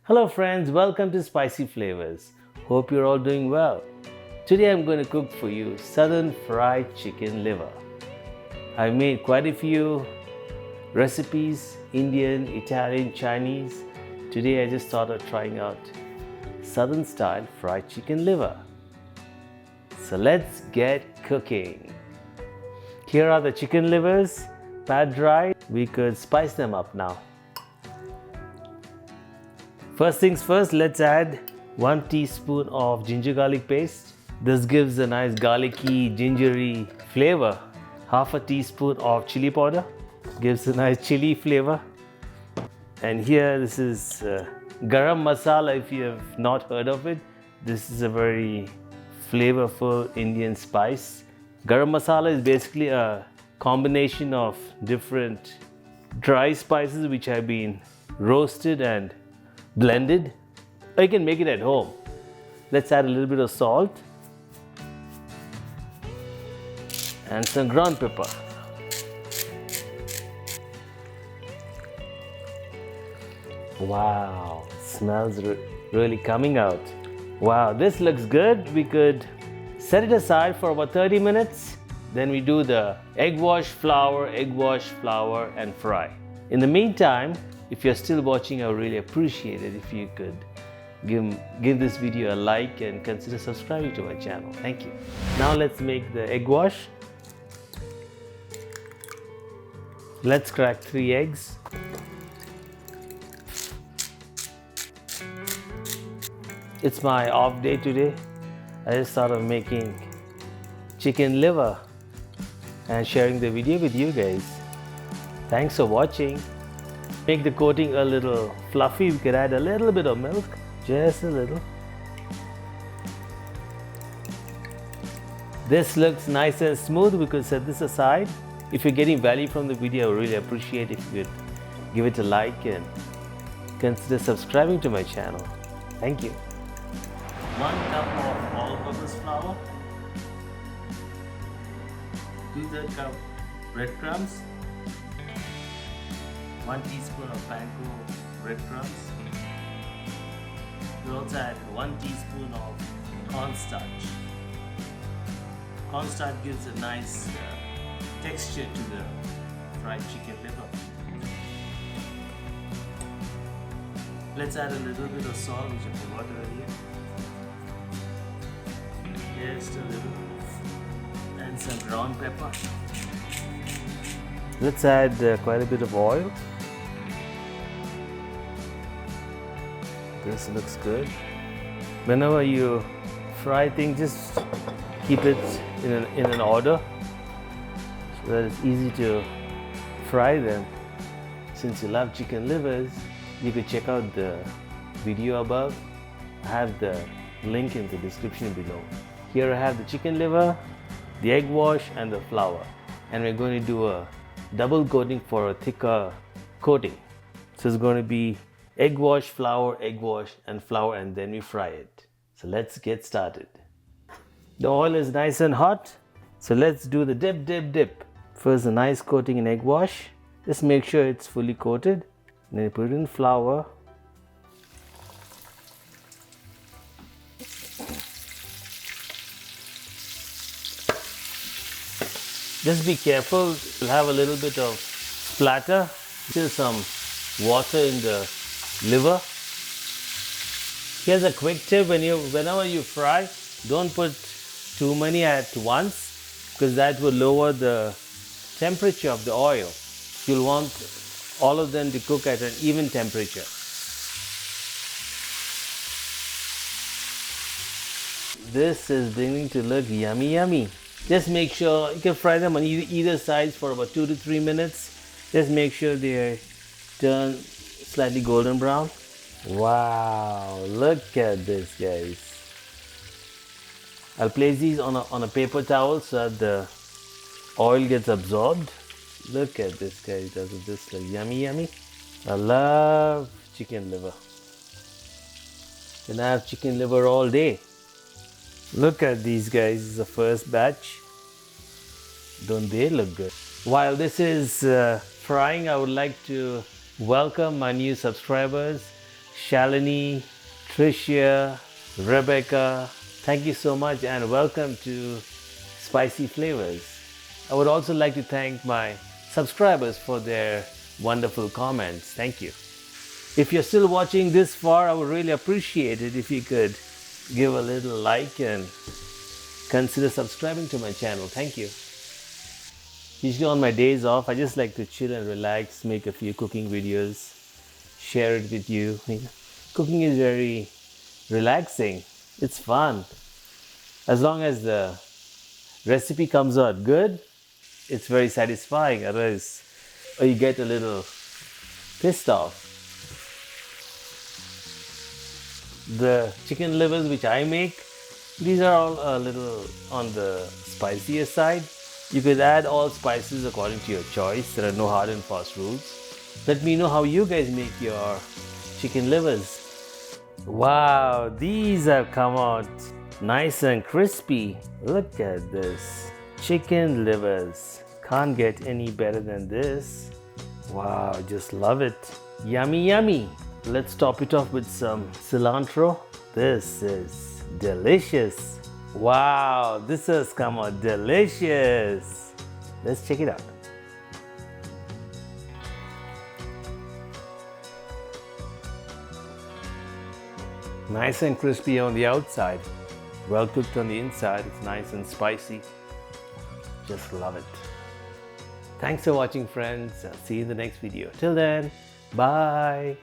Hello friends, welcome to Spicy Flavors. Hope you're all doing well. Today I'm going to cook for you southern fried chicken liver. I've made quite a few recipes, Indian, Italian, Chinese. Today I just thought of trying out southern style fried chicken liver. So let's get cooking. Here are the chicken livers, pat dried. We could spice them up now. First things first, let's add 1 teaspoon of ginger garlic paste. This gives a nice garlicky, gingery flavor. Half a teaspoon of chili powder gives a nice chili flavor. And here this is garam masala. If you have not heard of it, this is a very flavorful Indian spice. Garam masala is basically a combination of different dry spices which have been roasted and blended, or you can make it at home. Let's add a little bit of salt and some ground pepper. Wow, smells really coming out. Wow, this looks good. We could set it aside for about 30 minutes. Then we do the egg wash, flour, and fry. In the meantime, if you're still watching, I would really appreciate it if you could give this video a like and consider subscribing to my channel. Thank you. Now let's make the egg wash. Let's crack 3 eggs. It's my off day today. I just thought of making chicken liver and sharing the video with you guys. Thanks for watching. Make the coating a little fluffy. We could add a little bit of milk, just a little. This looks nice and smooth. We could set this aside. If you're getting value from the video, I would really appreciate if you could give it a like and consider subscribing to my channel. Thank you. 1 cup of all-purpose flour, 2/3 cup breadcrumbs, 1 teaspoon of Panko breadcrumbs. We also add 1 teaspoon of cornstarch. Cornstarch gives a nice texture to the fried chicken liver. Let's add a little bit of salt, which I forgot earlier. Just a little. And some ground pepper. Let's add quite a bit of oil. This looks good. Whenever you fry things, just keep it in an order so that it's easy to fry them. Since you love chicken livers, you could check out the video above. I have the link in the description below. Here I have the chicken liver, the egg wash and the flour. And we're going to do a double coating for a thicker coating. So it's going to be egg wash, flour, and then we fry it. So let's get started. The oil is nice and hot. So let's do the dip. First a nice coating in egg wash. Just make sure it's fully coated. Then you put it in flour. Just be careful, you'll have a little bit of splatter. Still some water in the liver. Here's a quick tip: whenever you fry, don't put too many at once, because that will lower the temperature of the oil. You'll want all of them to cook at an even temperature. This is beginning to look yummy. Just make sure you can fry them on either sides for about 2 to 3 minutes. Just make sure they turn slightly golden brown. Wow, look at this, guys. I'll place these on a paper towel so that the oil gets absorbed. Look at this, guys. Doesn't this look yummy? I love chicken liver. Can I have chicken liver all day? Look at these guys. This is the first batch. Don't they look good? While this is frying, I would like to welcome my new subscribers, Shalini, Tricia, Rebecca, thank you so much and welcome to Spicy Flavors. I would also like to thank my subscribers for their wonderful comments. Thank you. If you're still watching this far, I would really appreciate it if you could give a little like and consider subscribing to my channel. Thank you. Usually on my days off, I just like to chill and relax, make a few cooking videos, share it with you. Cooking is very relaxing. It's fun. As long as the recipe comes out good, it's very satisfying. Otherwise, you get a little pissed off. The chicken livers which I make, these are all a little on the spicier side. You could add all spices according to your choice. There are no hard and fast rules. Let me know how you guys make your chicken livers. Wow, these have come out nice and crispy. Look at this. Chicken livers. Can't get any better than this. Wow, just love it. Yummy, yummy. Let's top it off with some cilantro. This is delicious. Wow, this has come out delicious. Let's check it out. Nice and crispy on the outside. Well cooked on the inside. It's nice and spicy. Just love it. Thanks for watching, friends. I'll see you in the next video. Till then, bye.